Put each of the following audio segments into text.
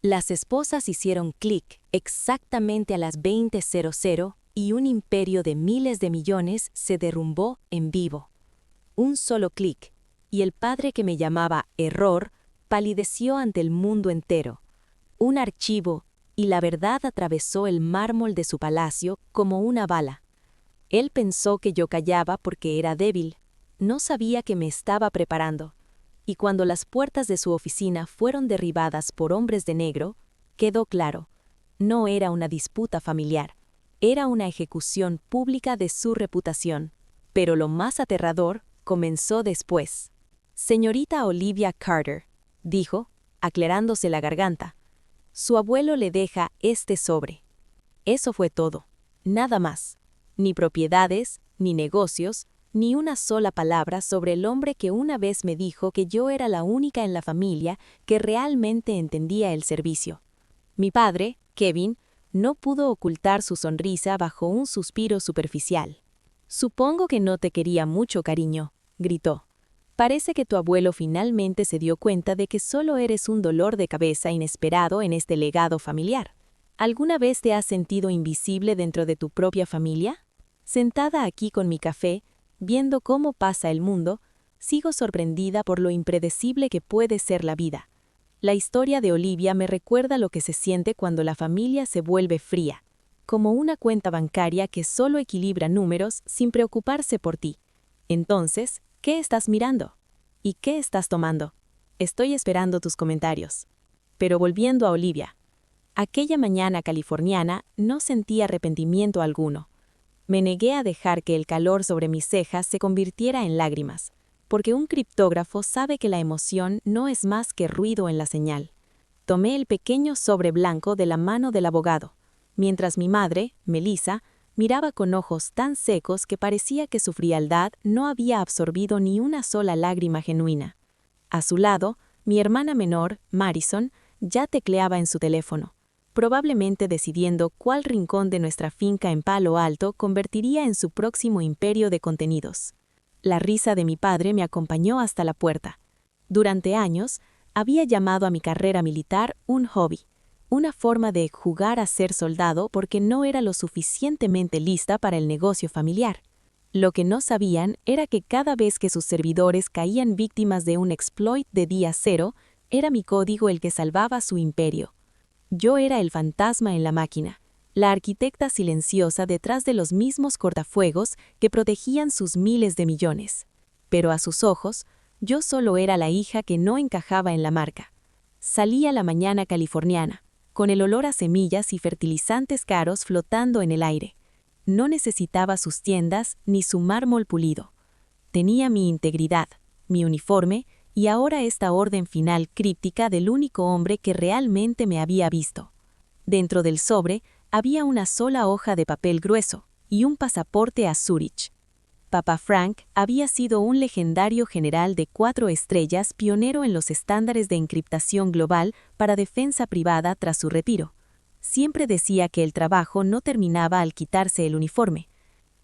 Las esposas hicieron clic exactamente a las 20:00 y un imperio de miles de millones se derrumbó en vivo. Un solo clic, y el padre que me llamaba error palideció ante el mundo entero. Un archivo, y la verdad atravesó el mármol de su palacio como una bala. Él pensó que yo callaba porque era débil. No sabía que me estaba preparando. Y cuando las puertas de su oficina fueron derribadas por hombres de negro, quedó claro, no era una disputa familiar, era una ejecución pública de su reputación. Pero lo más aterrador comenzó después. «Señorita Olivia Carter», dijo, aclarándose la garganta, «su abuelo le deja este sobre». Eso fue todo, nada más. Ni propiedades, ni negocios, ni una sola palabra sobre el hombre que una vez me dijo que yo era la única en la familia que realmente entendía el servicio. Mi padre, Kevin, no pudo ocultar su sonrisa bajo un suspiro superficial. «Supongo que no te quería mucho, cariño», gritó. «Parece que tu abuelo finalmente se dio cuenta de que solo eres un dolor de cabeza inesperado en este legado familiar. ¿Alguna vez te has sentido invisible dentro de tu propia familia? Sentada aquí con mi café, viendo cómo pasa el mundo, sigo sorprendida por lo impredecible que puede ser la vida. La historia de Olivia me recuerda lo que se siente cuando la familia se vuelve fría, como una cuenta bancaria que solo equilibra números sin preocuparse por ti. Entonces, ¿qué estás mirando? ¿Y qué estás tomando? Estoy esperando tus comentarios». Pero volviendo a Olivia, aquella mañana californiana no sentí arrepentimiento alguno. Me negué a dejar que el calor sobre mis cejas se convirtiera en lágrimas, porque un criptógrafo sabe que la emoción no es más que ruido en la señal. Tomé el pequeño sobre blanco de la mano del abogado, mientras mi madre, Melissa, miraba con ojos tan secos que parecía que su frialdad no había absorbido ni una sola lágrima genuina. A su lado, mi hermana menor, Marison, ya tecleaba en su teléfono, probablemente decidiendo cuál rincón de nuestra finca en Palo Alto convertiría en su próximo imperio de contenidos. La risa de mi padre me acompañó hasta la puerta. Durante años, había llamado a mi carrera militar un hobby, una forma de jugar a ser soldado porque no era lo suficientemente lista para el negocio familiar. Lo que no sabían era que cada vez que sus servidores caían víctimas de un exploit de día cero, era mi código el que salvaba su imperio. Yo era el fantasma en la máquina, la arquitecta silenciosa detrás de los mismos cortafuegos que protegían sus miles de millones. Pero a sus ojos, yo solo era la hija que no encajaba en la marca. Salía la mañana californiana, con el olor a semillas y fertilizantes caros flotando en el aire. No necesitaba sus tiendas ni su mármol pulido. Tenía mi integridad, mi uniforme, y ahora esta orden final críptica del único hombre que realmente me había visto. Dentro del sobre había una sola hoja de papel grueso y un pasaporte a Zúrich. Papa Frank había sido un legendario general de 4 estrellas pionero en los estándares de encriptación global para defensa privada tras su retiro. Siempre decía que el trabajo no terminaba al quitarse el uniforme.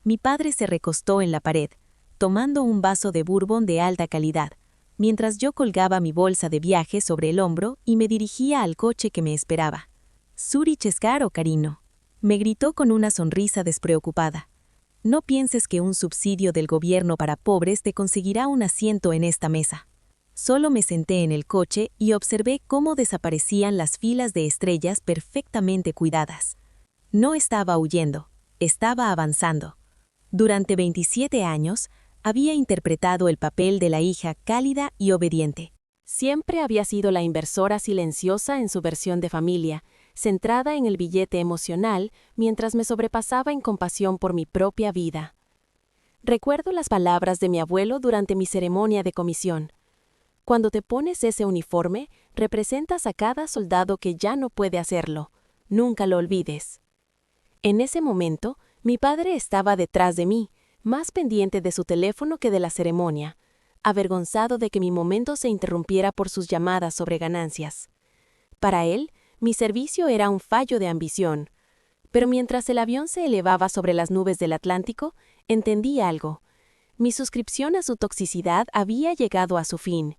Mi padre se recostó en la pared, tomando un vaso de bourbon de alta calidad, mientras yo colgaba mi bolsa de viaje sobre el hombro y me dirigía al coche que me esperaba. «Zúrich es caro, cariño», me gritó con una sonrisa despreocupada. «No pienses que un subsidio del gobierno para pobres te conseguirá un asiento en esta mesa». Solo me senté en el coche y observé cómo desaparecían las filas de estrellas perfectamente cuidadas. No estaba huyendo, estaba avanzando. Durante 27 años, había interpretado el papel de la hija cálida y obediente. Siempre había sido la inversora silenciosa en su versión de familia, centrada en el billete emocional mientras me sobrepasaba en compasión por mi propia vida. Recuerdo las palabras de mi abuelo durante mi ceremonia de comisión. «Cuando te pones ese uniforme, representas a cada soldado que ya no puede hacerlo. Nunca lo olvides». En ese momento, mi padre estaba detrás de mí, más pendiente de su teléfono que de la ceremonia, avergonzado de que mi momento se interrumpiera por sus llamadas sobre ganancias. Para él, mi servicio era un fallo de ambición. Pero mientras el avión se elevaba sobre las nubes del Atlántico, entendí algo. Mi suscripción a su toxicidad había llegado a su fin.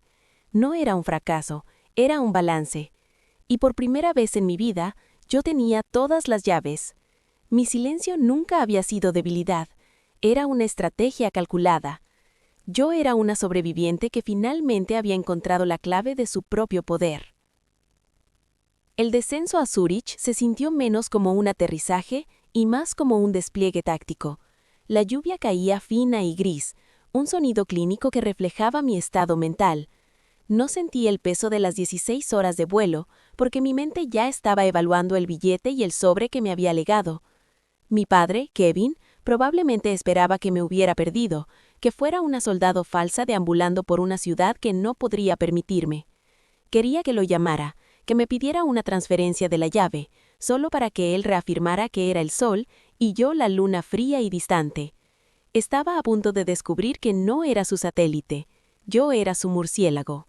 No era un fracaso, era un balance. y por primera vez en mi vida, yo tenía todas las llaves. Mi silencio nunca había sido debilidad, era una estrategia calculada. Yo era una sobreviviente que finalmente había encontrado la clave de su propio poder. El descenso a Zúrich se sintió menos como un aterrizaje y más como un despliegue táctico. La lluvia caía fina y gris, un sonido clínico que reflejaba mi estado mental. No sentí el peso de las 16 horas de vuelo, porque mi mente ya estaba evaluando el billete y el sobre que me había legado. Mi padre, Kevin, probablemente esperaba que me hubiera perdido, que fuera una soldado falsa deambulando por una ciudad que no podría permitirme. Quería que lo llamara, que me pidiera una transferencia de la llave, solo para que él reafirmara que era el sol y yo la luna fría y distante. Estaba a punto de descubrir que no era su satélite, yo era su murciélago.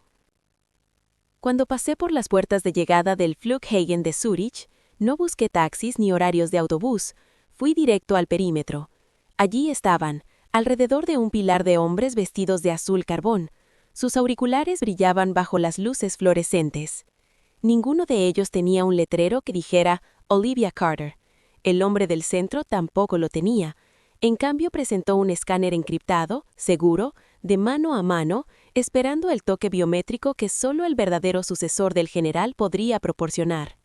Cuando pasé por las puertas de llegada del Flughafen de Zúrich, no busqué taxis ni horarios de autobús, fui directo al perímetro. Allí estaban, alrededor de un pilar de hombres vestidos de azul carbón. Sus auriculares brillaban bajo las luces fluorescentes. Ninguno de ellos tenía un letrero que dijera Olivia Carter. El hombre del centro tampoco lo tenía. En cambio presentó un escáner encriptado, seguro, de mano a mano, esperando el toque biométrico que solo el verdadero sucesor del general podría proporcionar.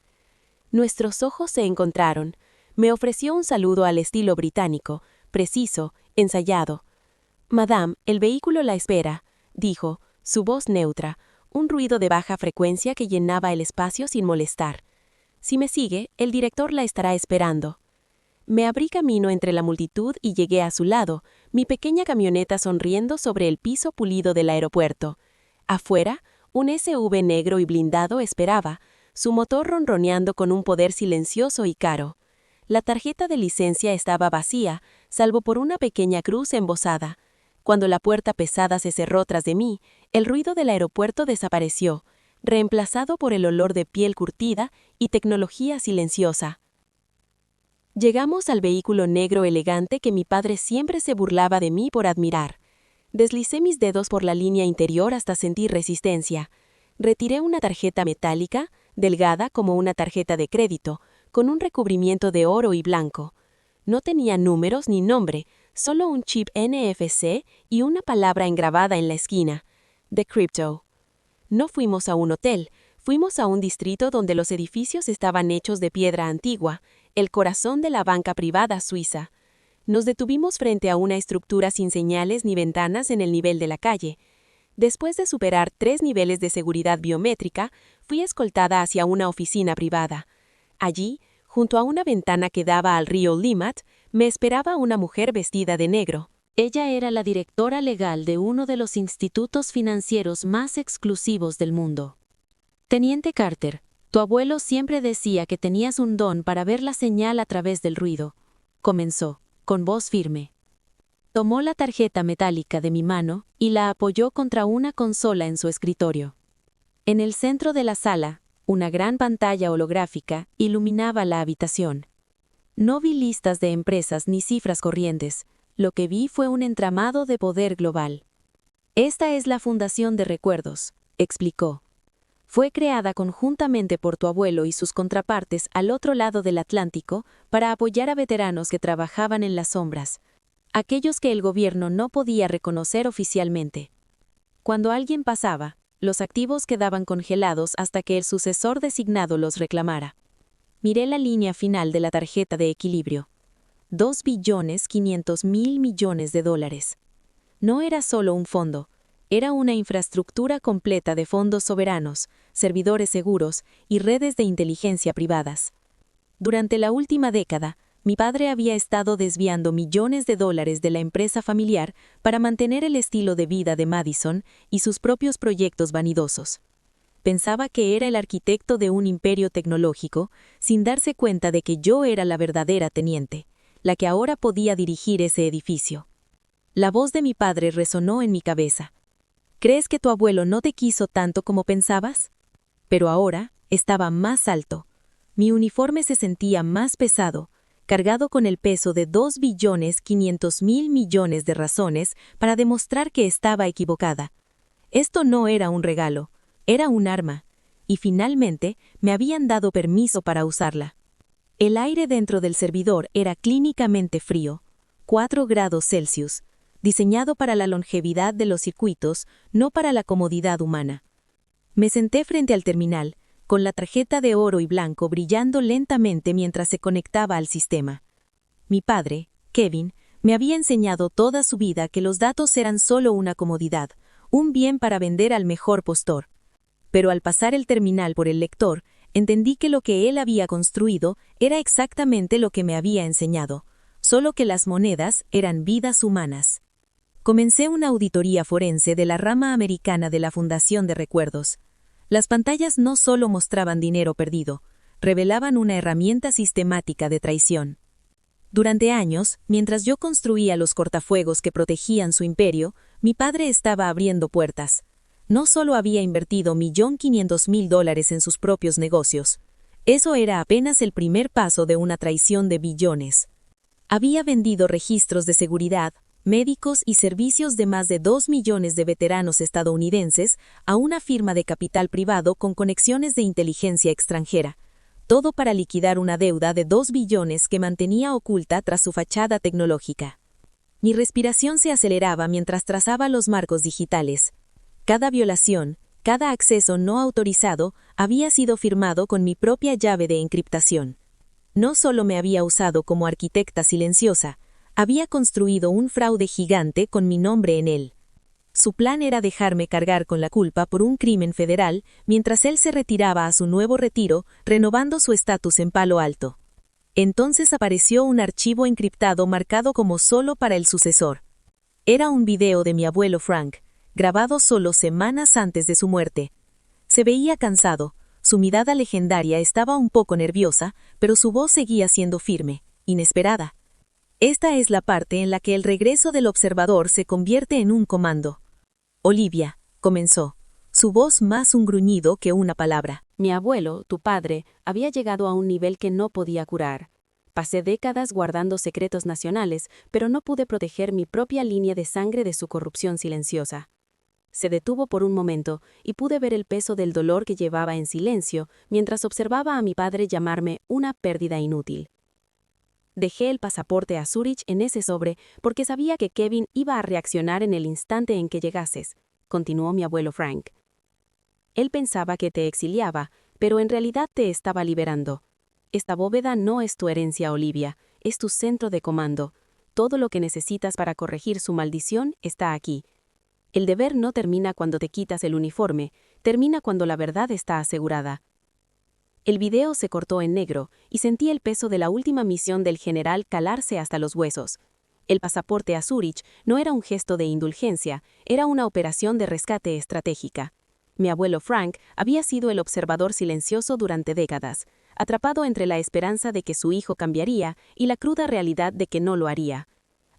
Nuestros ojos se encontraron. Me ofreció un saludo al estilo británico, preciso, ensayado. «Madame, el vehículo la espera», dijo, su voz neutra, un ruido de baja frecuencia que llenaba el espacio sin molestar. «Si me sigue, el director la estará esperando». Me abrí camino entre la multitud y llegué a su lado, mi pequeña camioneta sonriendo sobre el piso pulido del aeropuerto. Afuera, un SUV negro y blindado esperaba, su motor ronroneando con un poder silencioso y caro. La tarjeta de licencia estaba vacía, salvo por una pequeña cruz embosada. Cuando la puerta pesada se cerró tras de mí, el ruido del aeropuerto desapareció, reemplazado por el olor de piel curtida y tecnología silenciosa. Llegamos al vehículo negro elegante que mi padre siempre se burlaba de mí por admirar. Deslicé mis dedos por la línea interior hasta sentir resistencia. Retiré una tarjeta metálica, delgada como una tarjeta de crédito, con un recubrimiento de oro y blanco. No tenía números ni nombre, solo un chip NFC y una palabra engravada en la esquina: The Crypto. No fuimos a un hotel, fuimos a un distrito donde los edificios estaban hechos de piedra antigua, el corazón de la banca privada suiza. Nos detuvimos frente a una estructura sin señales ni ventanas en el nivel de la calle. Después de superar 3 niveles de seguridad biométrica, fui escoltada hacia una oficina privada. Allí, junto a una ventana que daba al río Limmat, me esperaba una mujer vestida de negro. Ella era la directora legal de uno de los institutos financieros más exclusivos del mundo. «Teniente Carter, tu abuelo siempre decía que tenías un don para ver la señal a través del ruido», comenzó, con voz firme. Tomó la tarjeta metálica de mi mano y la apoyó contra una consola en su escritorio. En el centro de la sala, una gran pantalla holográfica iluminaba la habitación. No vi listas de empresas ni cifras corrientes. Lo que vi fue un entramado de poder global. «Esta es la Fundación de Recuerdos», explicó. «Fue creada conjuntamente por tu abuelo y sus contrapartes al otro lado del Atlántico para apoyar a veteranos que trabajaban en las sombras, aquellos que el gobierno no podía reconocer oficialmente. Cuando alguien pasaba, los activos quedaban congelados hasta que el sucesor designado los reclamara». Miré la línea final de la tarjeta de equilibrio. $2.500.000 millones. No era solo un fondo, era una infraestructura completa de fondos soberanos, servidores seguros y redes de inteligencia privadas. Durante la última década, mi padre había estado desviando millones de dólares de la empresa familiar para mantener el estilo de vida de Madison y sus propios proyectos vanidosos. Pensaba que era el arquitecto de un imperio tecnológico, sin darse cuenta de que yo era la verdadera teniente, la que ahora podía dirigir ese edificio. La voz de mi padre resonó en mi cabeza. «¿Crees que tu abuelo no te quiso tanto como pensabas?» Pero ahora estaba más alto. Mi uniforme se sentía más pesado, cargado con el peso de $2.500.000 millones de razones para demostrar que estaba equivocada. Esto no era un regalo, era un arma. y finalmente me habían dado permiso para usarla. El aire dentro del servidor era clínicamente frío, 4 grados Celsius, diseñado para la longevidad de los circuitos, no para la comodidad humana. Me senté frente al terminal, con la tarjeta de oro y blanco brillando lentamente mientras se conectaba al sistema. Mi padre, Kevin, me había enseñado toda su vida que los datos eran solo una comodidad, un bien para vender al mejor postor. Pero al pasar el terminal por el lector, entendí que lo que él había construido era exactamente lo que me había enseñado, solo que las monedas eran vidas humanas. Comencé una auditoría forense de la rama americana de la Fundación de Recuerdos. Las pantallas no solo mostraban dinero perdido, revelaban una herramienta sistemática de traición. Durante años, mientras yo construía los cortafuegos que protegían su imperio, mi padre estaba abriendo puertas. No solo había invertido $1.500.000 en sus propios negocios. Eso era apenas el primer paso de una traición de billones. Había vendido registros de seguridad, médicos y servicios de más de 2 millones de veteranos estadounidenses a una firma de capital privado con conexiones de inteligencia extranjera, todo para liquidar una deuda de 2 billones que mantenía oculta tras su fachada tecnológica. Mi respiración se aceleraba mientras trazaba los marcos digitales. Cada violación, cada acceso no autorizado había sido firmado con mi propia llave de encriptación. No solo me había usado como arquitecta silenciosa, había construido un fraude gigante con mi nombre en él. Su plan era dejarme cargar con la culpa por un crimen federal mientras él se retiraba a su nuevo retiro, renovando su estatus en Palo Alto. Entonces apareció un archivo encriptado marcado como solo para el sucesor. Era un video de mi abuelo Frank, grabado solo semanas antes de su muerte. Se veía cansado, su mirada legendaria estaba un poco nerviosa, pero su voz seguía siendo firme, inesperada. Esta es la parte en la que el regreso del observador se convierte en un comando. Olivia, comenzó, su voz más un gruñido que una palabra. Mi abuelo, tu padre, había llegado a un nivel que no podía curar. Pasé décadas guardando secretos nacionales, pero no pude proteger mi propia línea de sangre de su corrupción silenciosa. Se detuvo por un momento y pude ver el peso del dolor que llevaba en silencio mientras observaba a mi padre llamarme una pérdida inútil. Dejé el pasaporte a Zurich en ese sobre porque sabía que Kevin iba a reaccionar en el instante en que llegases, continuó mi abuelo Frank. Él pensaba que te exiliaba, pero en realidad te estaba liberando. Esta bóveda no es tu herencia, Olivia, es tu centro de comando. Todo lo que necesitas para corregir su maldición está aquí. El deber no termina cuando te quitas el uniforme, termina cuando la verdad está asegurada. El video se cortó en negro y sentí el peso de la última misión del general calarse hasta los huesos. El pasaporte a Zurich no era un gesto de indulgencia, era una operación de rescate estratégica. Mi abuelo Frank había sido el observador silencioso durante décadas, atrapado entre la esperanza de que su hijo cambiaría y la cruda realidad de que no lo haría.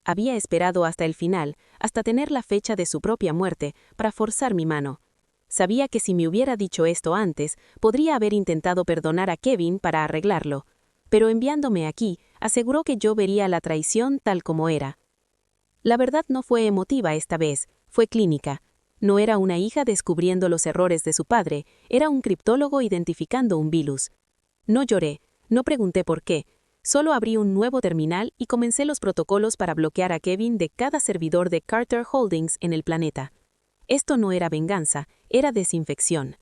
Había esperado hasta el final, hasta tener la fecha de su propia muerte, para forzar mi mano. Sabía que si me hubiera dicho esto antes, podría haber intentado perdonar a Kevin para arreglarlo, pero enviándome aquí, aseguró que yo vería la traición tal como era. La verdad no fue emotiva esta vez, fue clínica. No era una hija descubriendo los errores de su padre, era un criptólogo identificando un virus. No lloré, no pregunté por qué, solo abrí un nuevo terminal y comencé los protocolos para bloquear a Kevin de cada servidor de Carter Holdings en el planeta. Esto no era venganza, era desinfección.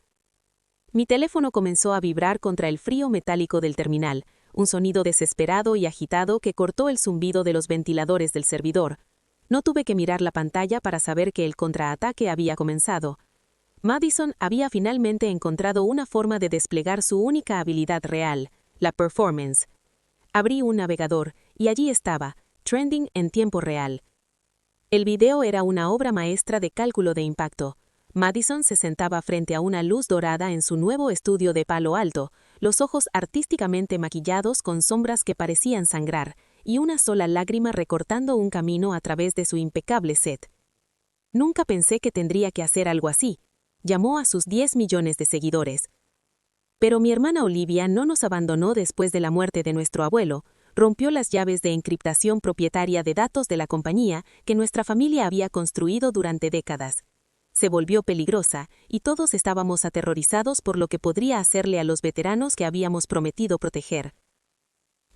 Mi teléfono comenzó a vibrar contra el frío metálico del terminal, un sonido desesperado y agitado que cortó el zumbido de los ventiladores del servidor. No tuve que mirar la pantalla para saber que el contraataque había comenzado. Madison había finalmente encontrado una forma de desplegar su única habilidad real, la performance. Abrí un navegador y allí estaba, trending en tiempo real. El video era una obra maestra de cálculo de impacto. Madison se sentaba frente a una luz dorada en su nuevo estudio de Palo Alto, los ojos artísticamente maquillados con sombras que parecían sangrar, y una sola lágrima recortando un camino a través de su impecable set. Nunca pensé que tendría que hacer algo así. Llamó a sus 10 millones de seguidores. Pero mi hermana Olivia no nos abandonó después de la muerte de nuestro abuelo, rompió las llaves de encriptación propietaria de datos de la compañía que nuestra familia había construido durante décadas. Se volvió peligrosa, y todos estábamos aterrorizados por lo que podría hacerle a los veteranos que habíamos prometido proteger.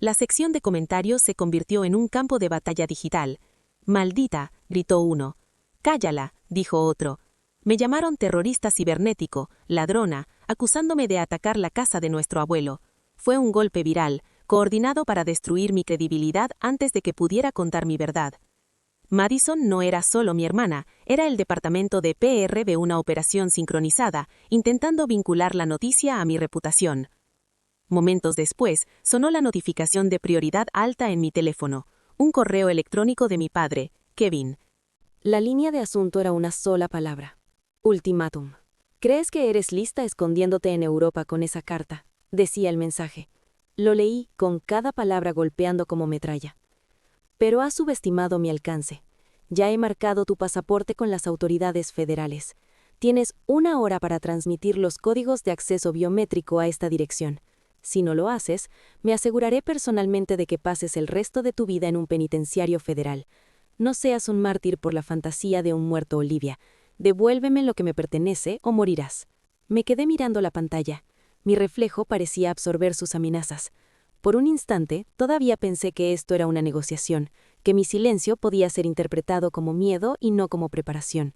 La sección de comentarios se convirtió en un campo de batalla digital. «Maldita», gritó uno. «Cállala», dijo otro. Me llamaron terrorista cibernético, ladrona, acusándome de atacar la casa de nuestro abuelo. Fue un golpe viral, coordinado para destruir mi credibilidad antes de que pudiera contar mi verdad. Madison no era solo mi hermana, era el departamento de PR de una operación sincronizada, intentando vincular la noticia a mi reputación. Momentos después, sonó la notificación de prioridad alta en mi teléfono, un correo electrónico de mi padre, Kevin. La línea de asunto era una sola palabra. Ultimátum. ¿Crees que eres lista escondiéndote en Europa con esa carta?, decía el mensaje. Lo leí, con cada palabra golpeando como metralla. Pero has subestimado mi alcance. Ya he marcado tu pasaporte con las autoridades federales. Tienes 1 hora para transmitir los códigos de acceso biométrico a esta dirección. Si no lo haces, me aseguraré personalmente de que pases el resto de tu vida en un penitenciario federal. No seas un mártir por la fantasía de un muerto, Olivia. Devuélveme lo que me pertenece o morirás. Me quedé mirando la pantalla. Mi reflejo parecía absorber sus amenazas. Por un instante, todavía pensé que esto era una negociación, que mi silencio podía ser interpretado como miedo y no como preparación.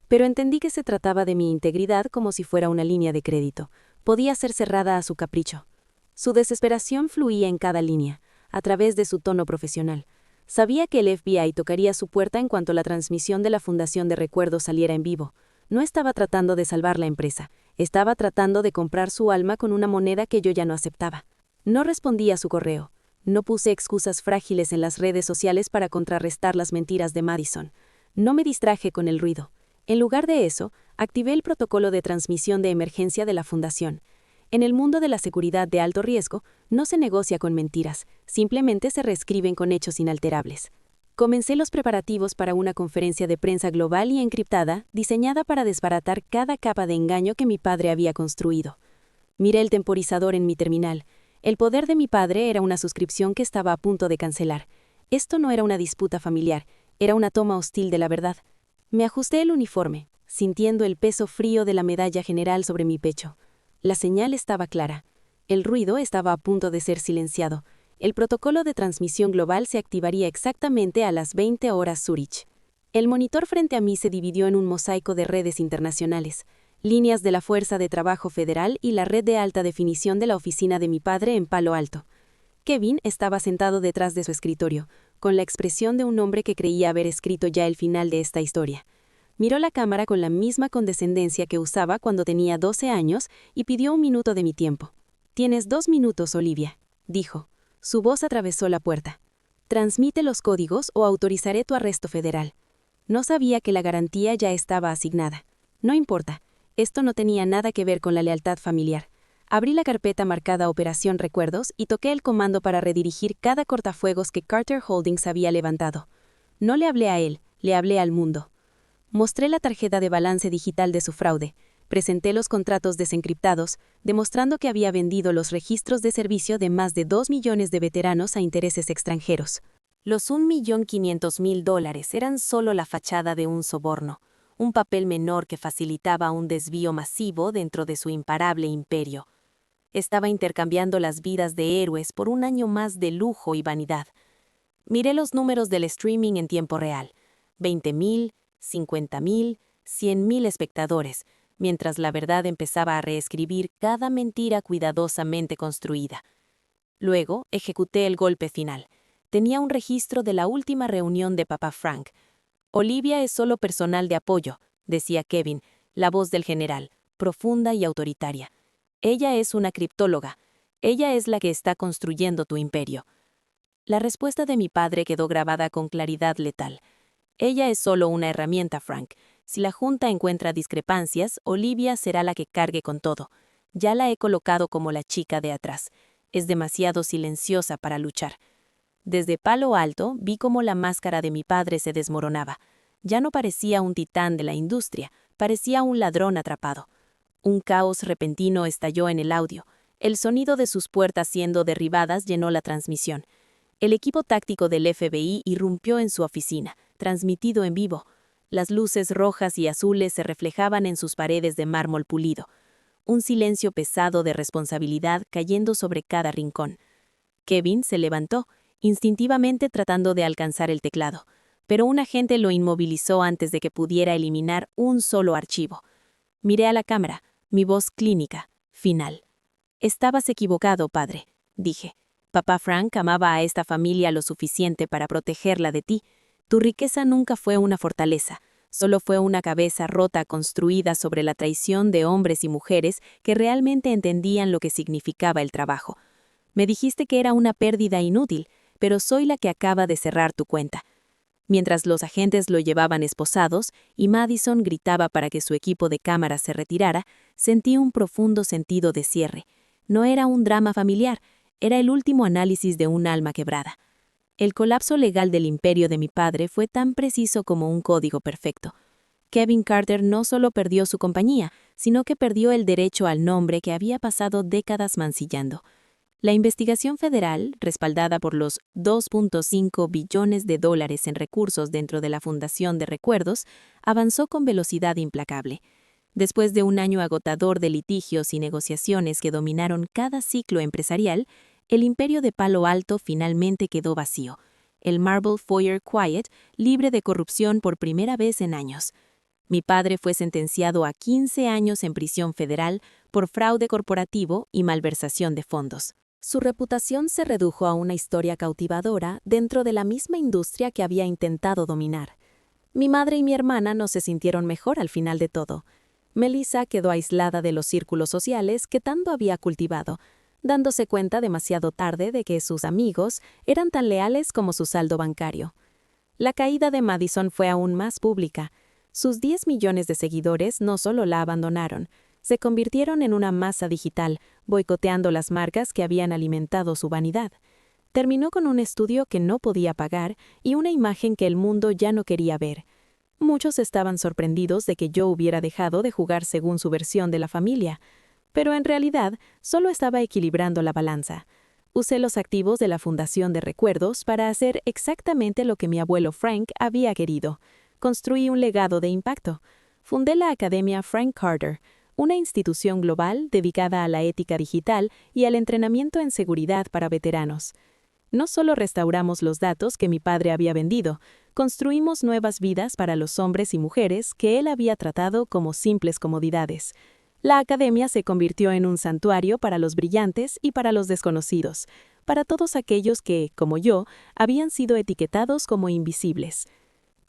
Pero entendí que se trataba de mi integridad como si fuera una línea de crédito. Podía ser cerrada a su capricho. Su desesperación fluía en cada línea, a través de su tono profesional. Sabía que el FBI tocaría su puerta en cuanto la transmisión de la Fundación de Recuerdos saliera en vivo. No estaba tratando de salvar la empresa, estaba tratando de comprar su alma con una moneda que yo ya no aceptaba. No respondí a su correo. No puse excusas frágiles en las redes sociales para contrarrestar las mentiras de Madison. No me distraje con el ruido. En lugar de eso, activé el protocolo de transmisión de emergencia de la Fundación. En el mundo de la seguridad de alto riesgo, no se negocia con mentiras, simplemente se reescriben con hechos inalterables. Comencé los preparativos para una conferencia de prensa global y encriptada, diseñada para desbaratar cada capa de engaño que mi padre había construido. Miré el temporizador en mi terminal. El poder de mi padre era una suscripción que estaba a punto de cancelar. Esto no era una disputa familiar, era una toma hostil de la verdad. Me ajusté el uniforme, sintiendo el peso frío de la medalla general sobre mi pecho. La señal estaba clara. El ruido estaba a punto de ser silenciado. El protocolo de transmisión global se activaría exactamente a las 20 horas Zurich. El monitor frente a mí se dividió en un mosaico de redes internacionales, líneas de la Fuerza de Trabajo Federal y la red de alta definición de la oficina de mi padre en Palo Alto. Kevin estaba sentado detrás de su escritorio, con la expresión de un hombre que creía haber escrito ya el final de esta historia. Miró la cámara con la misma condescendencia que usaba cuando tenía 12 años y pidió 1 minuto de mi tiempo. «Tienes 2 minutos, Olivia», dijo. Su voz atravesó la puerta. «Transmite los códigos o autorizaré tu arresto federal». No sabía que la garantía ya estaba asignada. No importa, esto no tenía nada que ver con la lealtad familiar. Abrí la carpeta marcada Operación Recuerdos y toqué el comando para redirigir cada cortafuegos que Carter Holdings había levantado. No le hablé a él, le hablé al mundo. Mostré la tarjeta de balance digital de su fraude. Presenté los contratos desencriptados, demostrando que había vendido los registros de servicio de más de 2 millones de veteranos a intereses extranjeros. Los $1.500.000 eran solo la fachada de un soborno, un papel menor que facilitaba un desvío masivo dentro de su imparable imperio. Estaba intercambiando las vidas de héroes por un año más de lujo y vanidad. Miré los números del streaming en tiempo real. 20.000, 50.000, 100.000 espectadores, mientras la verdad empezaba a reescribir cada mentira cuidadosamente construida. Luego, ejecuté el golpe final. Tenía un registro de la última reunión de papá Frank. «Olivia es solo personal de apoyo», decía Kevin, la voz del general, profunda y autoritaria. «Ella es una criptóloga. Ella es la que está construyendo tu imperio». La respuesta de mi padre quedó grabada con claridad letal. «Ella es solo una herramienta, Frank. Si la Junta encuentra discrepancias, Olivia será la que cargue con todo. Ya la he colocado como la chica de atrás. Es demasiado silenciosa para luchar». Desde Palo Alto vi cómo la máscara de mi padre se desmoronaba. Ya no parecía un titán de la industria, parecía un ladrón atrapado. Un caos repentino estalló en el audio. El sonido de sus puertas siendo derribadas llenó la transmisión. El equipo táctico del FBI irrumpió en su oficina, transmitido en vivo. Las luces rojas y azules se reflejaban en sus paredes de mármol pulido. Un silencio pesado de responsabilidad cayendo sobre cada rincón. Kevin se levantó, instintivamente tratando de alcanzar el teclado, pero un agente lo inmovilizó antes de que pudiera eliminar un solo archivo. Miré a la cámara, mi voz clínica, final. «Estabas equivocado, padre», dije. «Papá Frank amaba a esta familia lo suficiente para protegerla de ti. Tu riqueza nunca fue una fortaleza, solo fue una cabeza rota construida sobre la traición de hombres y mujeres que realmente entendían lo que significaba el trabajo. Me dijiste que era una pérdida inútil, pero soy la que acaba de cerrar tu cuenta». Mientras los agentes lo llevaban esposados y Madison gritaba para que su equipo de cámaras se retirara, sentí un profundo sentido de cierre. No era un drama familiar, era el último análisis de un alma quebrada. El colapso legal del imperio de mi padre fue tan preciso como un código perfecto. Kevin Carter no solo perdió su compañía, sino que perdió el derecho al nombre que había pasado décadas mancillando. La investigación federal, respaldada por los $2.5 billones en recursos dentro de la Fundación de Recuerdos, avanzó con velocidad implacable. Después de un año agotador de litigios y negociaciones que dominaron cada ciclo empresarial, el imperio de Palo Alto finalmente quedó vacío. El Marble Foyer Quiet, libre de corrupción por primera vez en años. Mi padre fue sentenciado a 15 años en prisión federal por fraude corporativo y malversación de fondos. Su reputación se redujo a una historia cautivadora dentro de la misma industria que había intentado dominar. Mi madre y mi hermana no se sintieron mejor al final de todo. Melissa quedó aislada de los círculos sociales que tanto había cultivado, dándose cuenta demasiado tarde de que sus amigos eran tan leales como su saldo bancario. La caída de Madison fue aún más pública. Sus 10 millones de seguidores no solo la abandonaron, se convirtieron en una masa digital, boicoteando las marcas que habían alimentado su vanidad. Terminó con un estudio que no podía pagar y una imagen que el mundo ya no quería ver. Muchos estaban sorprendidos de que yo hubiera dejado de jugar según su versión de la familia, pero en realidad solo estaba equilibrando la balanza. Usé los activos de la Fundación de Recuerdos para hacer exactamente lo que mi abuelo Frank había querido. Construí un legado de impacto. Fundé la Academia Frank Carter, una institución global dedicada a la ética digital y al entrenamiento en seguridad para veteranos. No solo restauramos los datos que mi padre había vendido, construimos nuevas vidas para los hombres y mujeres que él había tratado como simples comodidades. La academia se convirtió en un santuario para los brillantes y para los desconocidos, para todos aquellos que, como yo, habían sido etiquetados como invisibles.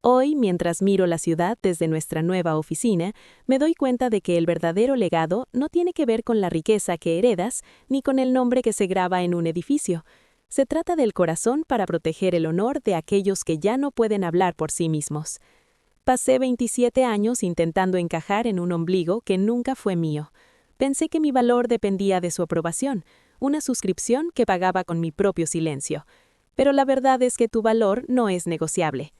Hoy, mientras miro la ciudad desde nuestra nueva oficina, me doy cuenta de que el verdadero legado no tiene que ver con la riqueza que heredas ni con el nombre que se graba en un edificio. Se trata del corazón para proteger el honor de aquellos que ya no pueden hablar por sí mismos. Pasé 27 años intentando encajar en un ombligo que nunca fue mío. Pensé que mi valor dependía de su aprobación, una suscripción que pagaba con mi propio silencio. Pero la verdad es que tu valor no es negociable.